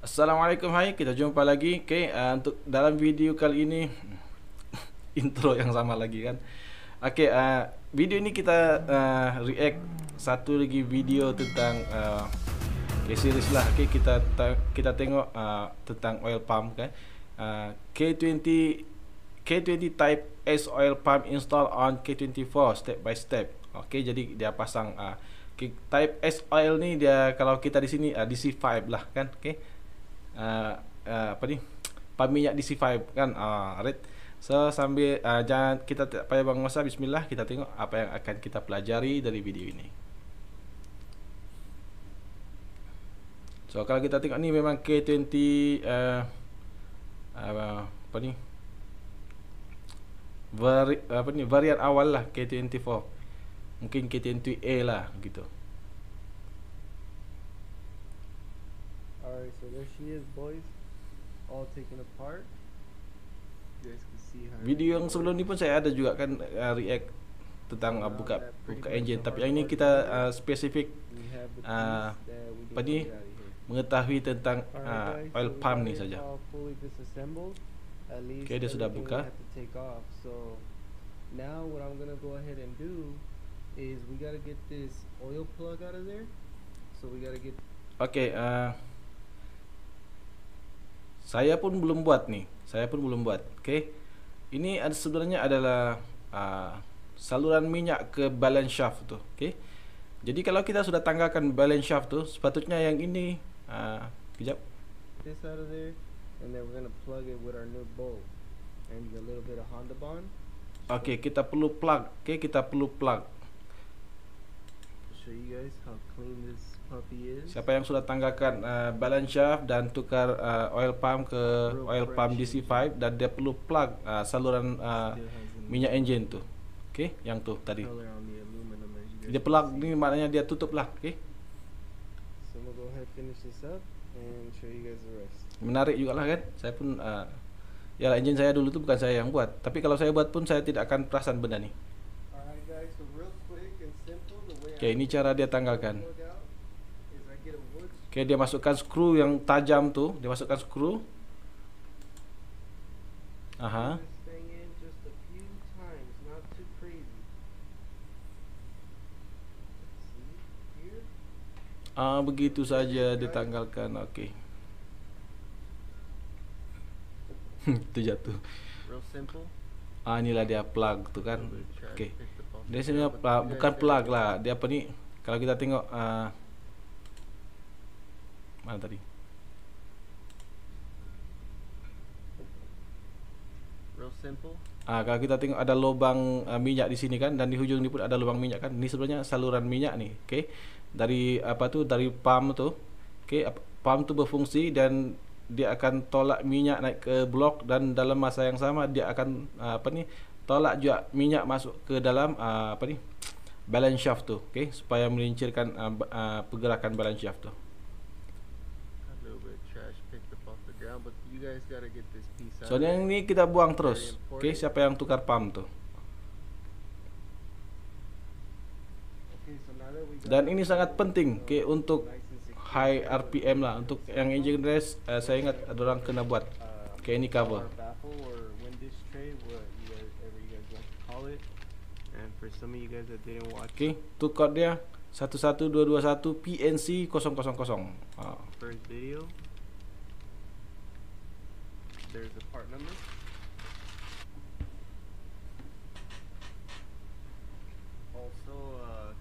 Assalamualaikum, hai, kita jumpa lagi. Oke, untuk dalam video kali ini intro yang sama lagi kan. Oke, video ini kita react satu lagi video tentang series lah. Oke, kita tengok tentang oil pump kan. K20 K20 Type S oil pump install on K24 step by step. Oke, jadi dia pasang Type S oil ni, dia kalau kita di sini DC5 lah kan. Oke. Apa ni, pump minyak DC5 kan, right. So sambil jangan kita tak payah bang masa, bismillah, kita tengok apa yang akan kita pelajari dari video ini. So kalau kita tengok ni memang K20 apa ni, varian awal lah K24, mungkin K20A lah gitu. Alright, so there she is, boys. All taken apart. You guys can see her. Video yang sebelum ni pun saya ada juga kan, react tentang buka engine, tapi yang ini kita spesifik We have the uh, piece that we apa can ni, get out of here. mengetahui tentang Alright, guys, oil so we pump got ni it saja. all fully disassembled. At least Okay, dia sudah everything buka. we had to take off. So now what I'm gonna go ahead and do is we gotta get this oil plug out of there. So we gotta get. Okey, saya pun belum buat nih. Okey. Ini sebenarnya adalah saluran minyak ke balance shaft tu. Okey. Jadi kalau kita sudah tanggalkan balance shaft tu, sepatutnya yang ini kejap. This out of there, and then we're gonna plug it with our new bolt and a little bit of Honda Bond. Okey, kita perlu plug. Show you guys how clean this puppy is. Siapa yang sudah tanggalkan balance shaft dan tukar oil pump ke oil pump DC5, dan dia perlu plug saluran Still has a minyak engine tu. Okey, yang tu tadi. color on the aluminum, as you guys Dia can plug see. ni maknanya dia tutup lah. Okey. So we'll go ahead finish this up and show you guys the rest. Menarik jugalah kan. Saya pun ya engine saya dulu tu bukan saya yang buat, tapi kalau saya buat pun saya tidak akan perasan benda ni. Alright guys, so real quick and simple, the way Okey, ini cara dia tanggalkan. plug out is I get a wood. Okey, dia masukkan skru yang tajam tu, dia masukkan skru. Aha. This thing in just a few times, not too crazy. See here? Begitu saja ditanggalkan. Okey. Tu jatuh. Real simple. Inilah dia plug tu kan. Okey. Picked up off Dia the sebenarnya ground, but you bukan guys plug gotta lah. Dia apa ni? Kalau kita tengok mana tadi? real simple. Kalau kita tengok ada lubang minyak di sini kan, dan di hujung ni pun ada lubang minyak kan. Ini sebenarnya saluran minyak ni. Okey. Dari apa tu? Dari pump tu. Okey, pump tu berfungsi dan dia akan tolak minyak naik ke blok, dan dalam masa yang sama dia akan apa ni? Tolak juga minyak masuk ke dalam apa ni? Balance shaft tu. Okey, supaya melincirkan pergerakan balance shaft tu. A little bit of trash picked up off the ground, but you guys gotta get this piece out. So yang ni kita buang terus. Okey, siapa yang tukar pump tu? Okay, so now that we got Dan ini sangat penting, okey, untuk nice and secure, high RPM lah. Untuk yang engine race, saya ingat ada orang kena buat. Okey, ini cover. our baffle or wind dish tray, whatever you guys like to call it. And for some of you guys that didn't watch Okey, tu kod dia 11221 PNC 000. first video, there's a part number. Also,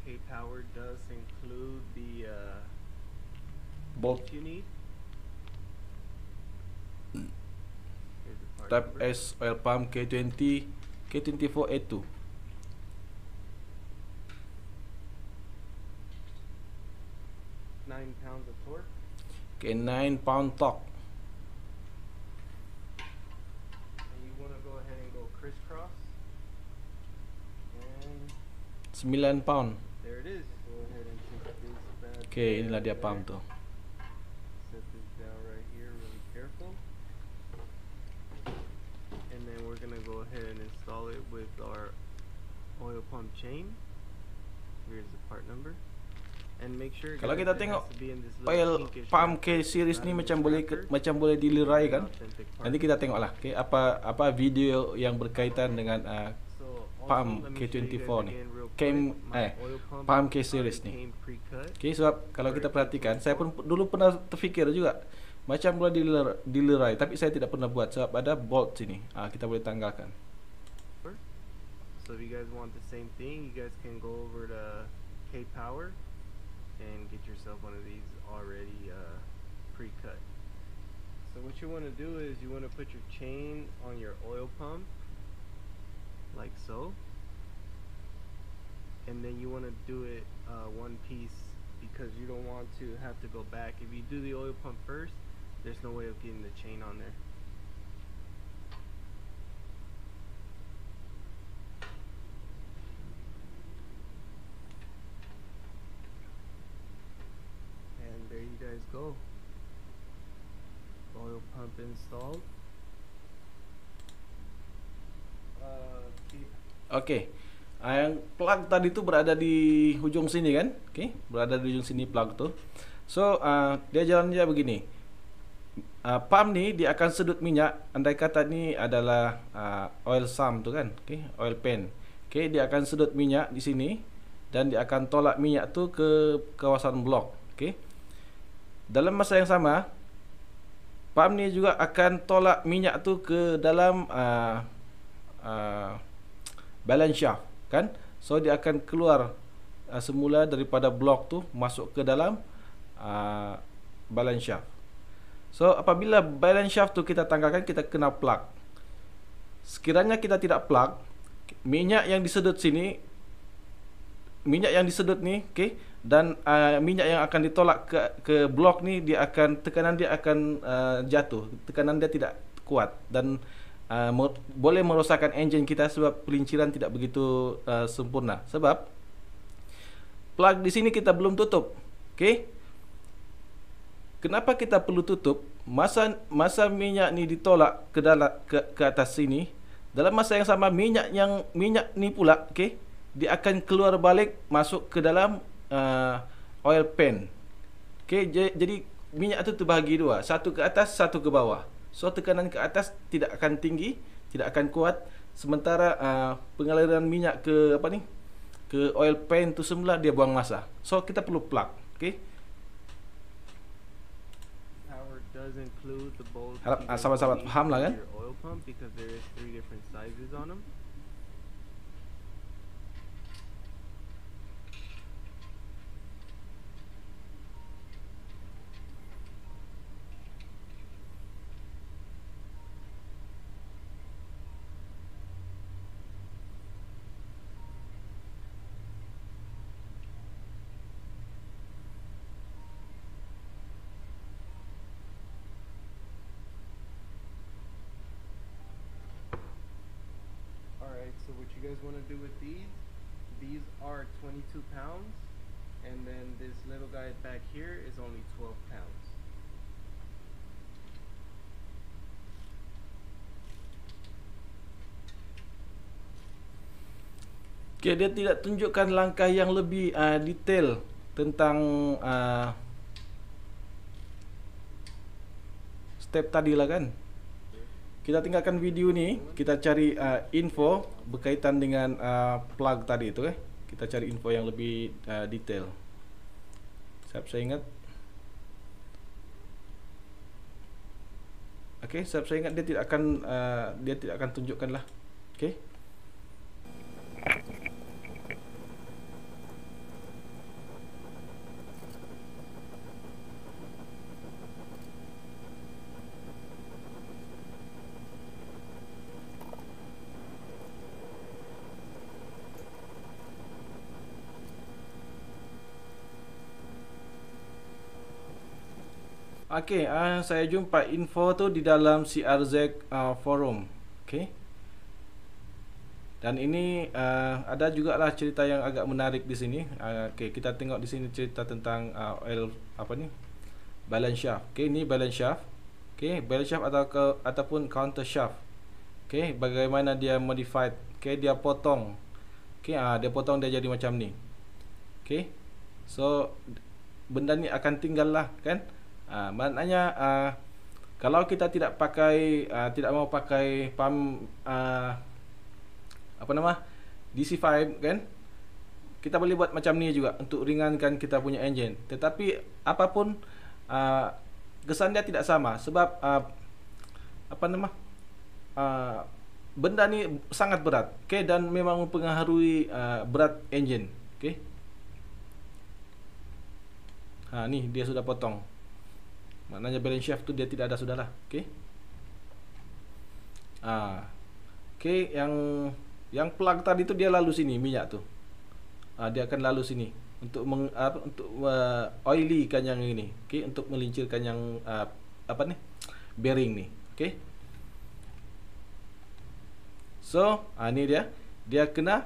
K-Power does include the Bolt you need. Here's the part Type number. S oil pump K20 K24A2. 9 pounds of torque. Okay, 9 pound torque. And you want to go ahead and go crisscross. And 9 pound. there it is. Go ahead and put this bad Okay, boy inilah up dia there. pump tu. Set this down right here really careful. And then we're gonna go ahead and install it with our oil pump chain. Here's the part number. And make sure Kalau guys, kita it tengok has to be in this oil little pinkish pump wrapper. K series Not ni in macam this boleh wrapper. macam boleh dilerai kan. Authentic Nanti part. kita tengoklah apa video yang berkaitan dengan So also, pump let me show you K24 guys ni. again real Came quick. My oil pump K already series ni. came pre-cut. Okay, sebab kalau kita perhatikan, saya pun dulu pernah terfikir juga macam boleh dilerai, tapi saya tidak pernah buat sebab ada bolt sini. Kita boleh tanggalkan. So if you guys want the same thing, you guys can go over to K-Power and get yourself one of these already pre-cut. So what you want to do is you want to put your chain on your oil pump like so, and then you want to do it one piece because you don't want to have to go back. If you do the oil pump first, there's no way of getting the chain on there. And there you guys go. Oil pump installed. Okey. Yang plug tadi tu berada di hujung sini kan? Okey, berada di hujung sini plug tu. So, dia jalannya begini. Pump ni dia akan sedut minyak. Andai kata ni adalah oil sump tu kan? Okey, oil pan. Okey, dia akan sedut minyak di sini dan dia akan tolak minyak tu ke kawasan blok. Okey. Dalam masa yang sama, pump ni juga akan tolak minyak tu ke dalam balance shaft kan. So dia akan keluar semula daripada blok tu masuk ke dalam balance shaft. So apabila balance shaft tu kita tanggalkan, kita kena plug. Sekiranya kita tidak plug, minyak yang disedut sini, minyak yang disedut ni, okey, dan minyak yang akan ditolak ke blok ni, dia akan, tekanan dia akan jatuh, tekanan dia tidak kuat dan boleh merosakkan enjin kita sebab pelinciran tidak begitu sempurna. Sebab plug di sini kita belum tutup. Okey. Kenapa kita perlu tutup? Masa minyak ni ditolak ke atas sini, dalam masa yang sama minyak ni pula, okey, dia akan keluar balik masuk ke dalam oil pan. Okey, jadi minyak tu terbahagi dua, satu ke atas, satu ke bawah. So tekanan ke atas tidak akan tinggi, tidak akan kuat, sementara pengaliran minyak ke ke oil pan tu semula dia buang masa. So kita perlu plug, okey. Power does include the bolt. Harap sahabat-sahabat faham lah kan? Your oil pump because there is 3 different sizes on them. Alright, so what you guys want to do with these are 22 pounds, and then this little guy back here is only 12 pounds. Okay, dia tidak tunjukkan langkah yang lebih detail tentang step tadi lah kan. Kita tinggalkan video ni, kita cari info berkaitan dengan plug tadi tu Kita cari info yang lebih detail. Saya ingat. Okey, saya ingat dia tidak akan tunjukkan lah. Okey. Okey, saya jumpa info tu di dalam CRZ forum. Okey. Dan ini ada jugalah cerita yang agak menarik di sini. Okey, kita tengok di sini cerita tentang oil balance shaft. Okey, ini balance shaft. Okey, balance shaft ataupun counter shaft. Okey, bagaimana dia modified. Okey, dia potong. Okey, dia potong dia jadi macam ni. Okey. So benda ni akan tinggal lah kan. Maknanya kalau kita tidak pakai tidak mau pakai pump apa nama DC5 kan, kita boleh buat macam ni juga untuk ringankan kita punya engine. Tetapi apapun kesan dia tidak sama sebab apa nama benda ni sangat berat, okay, dan memang mempengaruhi berat engine, okay. Ni dia sudah potong, maknanya balance shaft tu dia tidak ada sudahlah, okay. Okay, yang plug tadi tu dia lalu sini minyak tu. Dia akan lalu sini untuk oily kan yang ini, okey, untuk melincirkan yang apa ni bearing ni, okey. So ni dia kena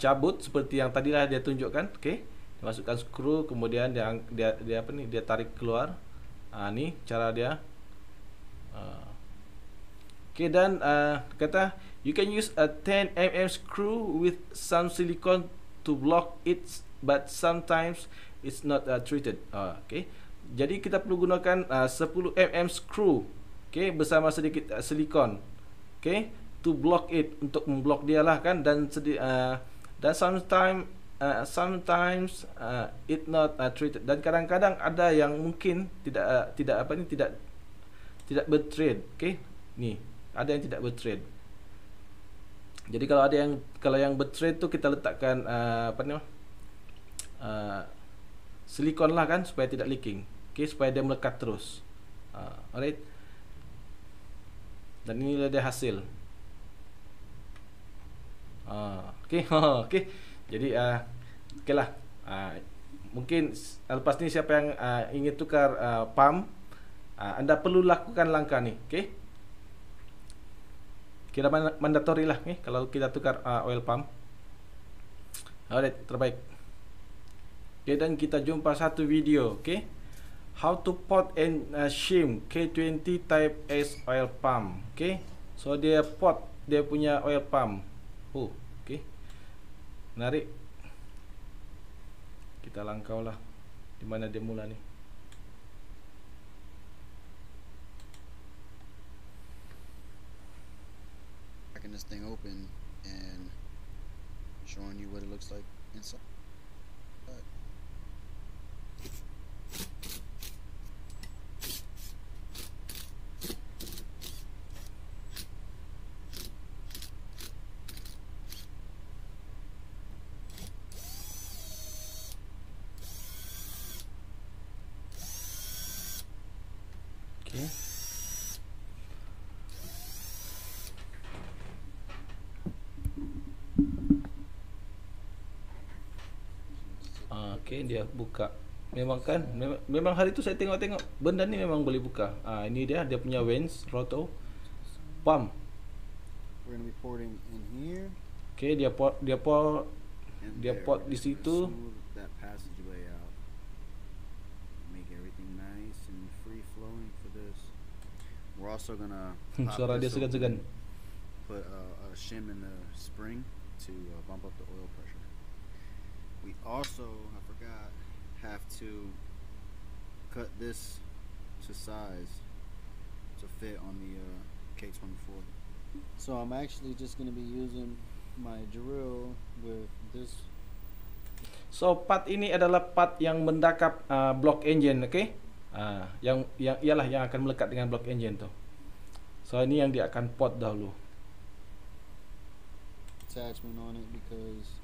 cabut seperti yang tadilah dia tunjukkan, okey. Masukkan skru, kemudian dia apa ni, dia tarik keluar. Ni cara dia. Okey, dan kata you can use a 10 mm screw with some silicone to block it, but sometimes it's not treated. Okay. Jadi kita perlu gunakan 10 mm screw, okay, bersama sedikit silikon, okay, to block it, untuk memblok dia lah kan, dan sometimes it not treated, dan kadang-kadang ada yang mungkin tidak berthread, okay. Ni ada yang tidak berthread. Jadi kalau yang berthread tu kita letakkan silikon lah kan, supaya tidak leaking, okay, supaya dia melekat terus. Alright. Dan inilah dia hasil. Okay. Okay. Jadi okay lah. Mungkin lepas ni siapa yang ingin tukar pump, anda perlu lakukan langkah ni, okay. Kira mandatory lah kalau kita tukar oil pump. Alright, terbaik. Okay, dan kita jumpa satu video, okay, how to pot and shim K20 type S oil pump, okay. So dia pot dia punya oil pump. Okay, menarik. Kita langkau lah di mana dia mula ni. This thing open and showing you what it looks like inside. Okay. Okay, dia buka. Memang kan, memang hari tu saya tengok benda ni memang boleh buka. Ini dia punya Vance roto pump. We're gonna be porting in here. Okay, dia pot di situ. That passageway out. Make everything nice and free flowing for this. We're also gonna Suara dia segan-segan. Put a shim in the spring to bump up the oil pressure. We also, I forgot, have to cut this to size to fit on the K24. So I'm actually just going to be using my drill with this. So part ini adalah part yang mendakap block engine, okay? Yang ialah yang akan melekat dengan block engine tu. So ini yang dia akan pot dahulu. Attachment on it because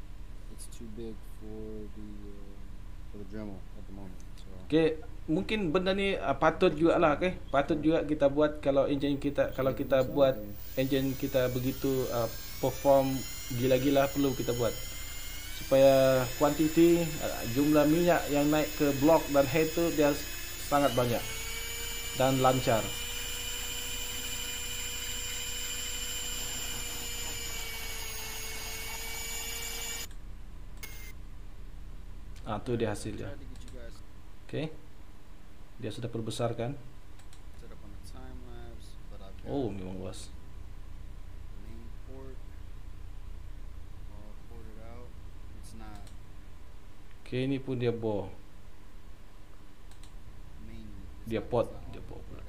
it's too big for the Dremel at the moment. So. Okay, mungkin benda ni patut jugalah, okay? Patut juga kita buat kalau engine kita, kalau kita buat engine kita begitu perform gila-gila, perlu kita buat supaya kuantiti jumlah minyak yang naik ke block dan head tu dia sangat banyak dan lancar. Tu dia hasil dia. Okay, dia sudah perbesarkan. Oh, memang luas. Okay, ini pun dia bore. Dia pot pula.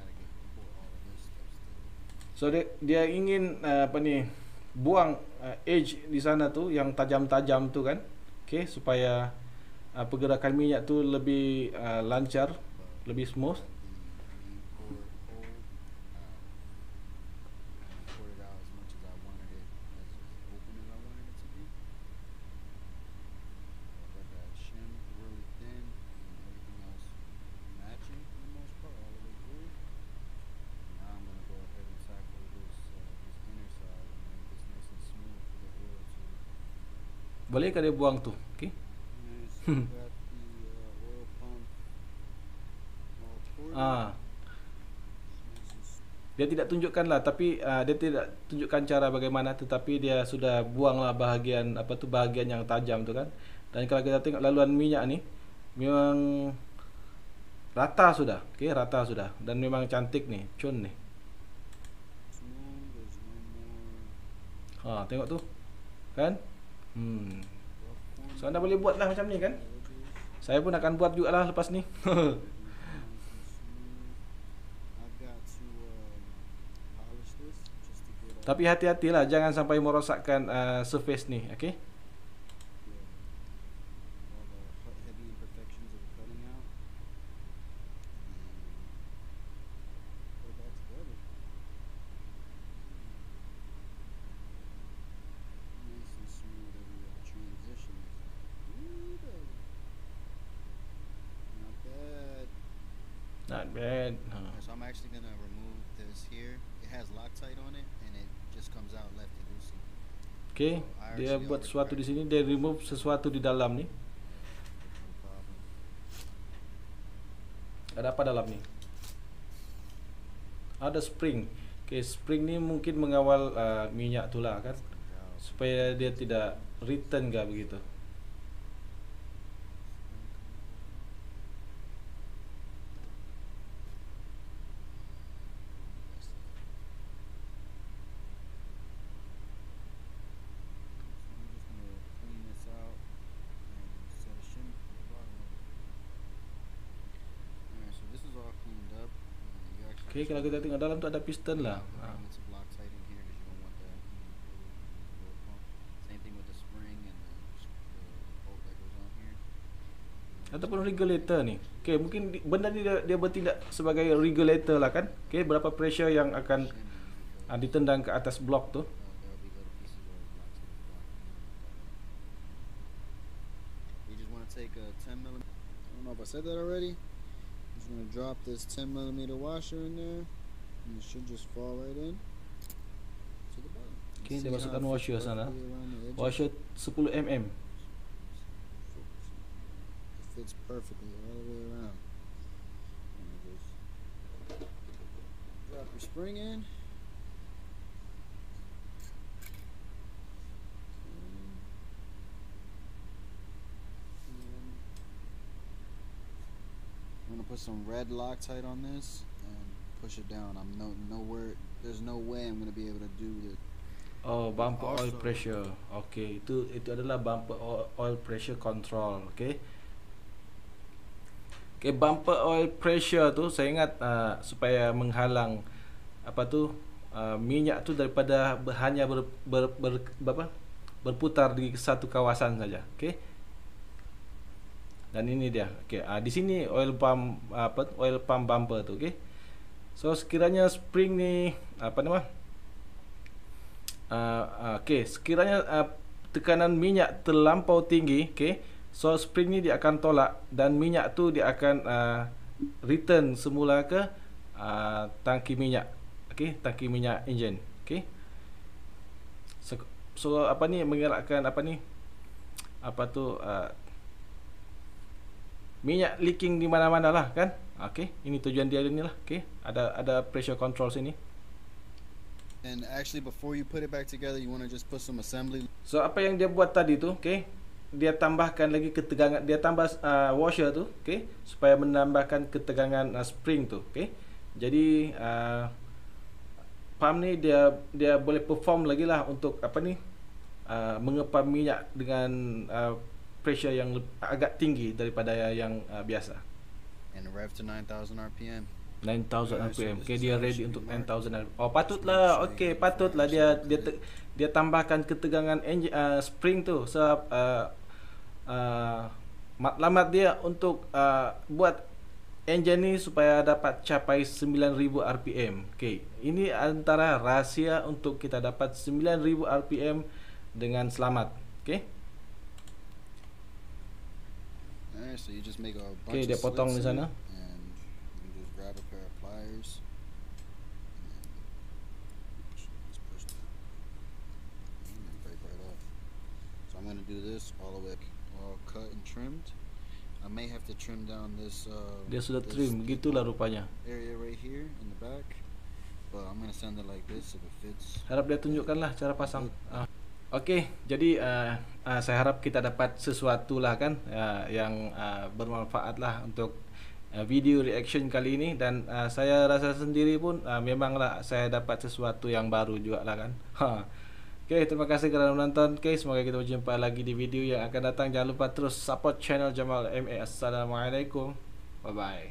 So dia ingin apa ni, buang edge di sana tu yang tajam-tajam tu kan. Okay, supaya pergerakan minyak tu lebih lancar, lebih smooth. Bolehkah dia buang tu? Okay. Dia tidak tunjukkan lah, tapi dia tidak tunjukkan cara bagaimana, tetapi dia sudah buanglah bahagian apa tu, bahagian yang tajam tu kan. Dan kalau kita tengok laluan minyak ni memang rata sudah, okey, rata sudah, dan memang cantik ni, cun ni. Tengok tu. Kan? So anda boleh buat lah macam ni kan. Saya pun akan buat juga lah lepas ni. Tapi hati-hatilah, jangan sampai merosakkan surface ni, okey? Not bad. So I'm actually gonna remove this here. It has Loctite on it, and it just comes out lefty loosey. Okay, dia buat sesuatu di sini, dia remove sesuatu di dalam ni. Ada apa dalam ni? Ada spring. Okay, spring ni mungkin mengawal minyak tu lah kan, supaya dia tidak return ke begitu. Okay, kalau kita tengok dalam tu ada piston lah. Ataupun regulator ni. Okay, mungkin benda ni dia bertindak sebagai regulator lah kan. Okay, berapa pressure yang akan ditendang ke atas blok tu. Take a 10mm. I don't know if I said that already. I'm just gonna drop this 10mm washer in there, and it should just fall right in to the bottom. Okay, dia masukkan washer sana. Washer 10mm. It fits perfectly all the way around. And just drop your spring in. I'm gonna put some red Loctite on this and push it down. There's no way I'm gonna be able to do it. Oh, bumper oil pressure. Okay, itu adalah bumper oil pressure control. Okay. Okay, bumper oil pressure tu saya ingat supaya menghalang apa tu minyak tu daripada hanya berputar di satu kawasan saja. Okay. Dan ini dia. Okey, di sini oil pump bumper tu, okey. So sekiranya spring ni okey, sekiranya tekanan minyak terlampau tinggi, okey. So spring ni dia akan tolak dan minyak tu dia akan return semula ke tangki minyak. Okey, tangki minyak enjin, okey. So apa ni mengelakkan minyak leaking di mana-mana lah kan. Okey, ini tujuan dia ni lah. Okey, ada pressure control sini. And actually before you put it back together, you want to just put some assembly. So apa yang dia buat tadi tu, okey, dia tambahkan lagi ketegangan, dia tambah washer tu, okey, supaya menambahkan ketegangan spring tu, okey. Jadi pump ni dia boleh perform lagi lah untuk mengepam minyak dengan pressure yang agak tinggi daripada yang biasa. And rev to 9,000 RPM. 9,000 Alright, so RPM. this Okay, is dia how it ready should untuk be marked. 9,000 RPM. Oh, patutlah. Okay, patutlah dia tambahkan ketegangan spring tu sebab matlamat dia untuk buat engine ni supaya dapat capai 9,000 RPM. Okay, ini antara rahsia untuk kita dapat 9,000 RPM dengan selamat. Okay. Alright, so you just make a bunch Okay, dia of potong di slits in sana. it, and you can just grab a pair of pliers and just push that and break right off. So I'm gonna do this all the way all cut and trimmed. I may have to trim down this Dia sudah this trim, begitulah rupanya. area right here in the back, but I'm gonna send it like this if it fits. Harap dia tunjukkanlah cara pasang. Okey, jadi saya harap kita dapat sesuatu lah kan yang bermanfaat lah untuk video reaction kali ini, dan saya rasa sendiri pun memanglah saya dapat sesuatu yang baru juga lah kan. Okey, terima kasih kerana menonton. Okey, semoga kita berjumpa lagi di video yang akan datang. Jangan lupa terus support channel Jamal MA. Assalamualaikum. Bye bye.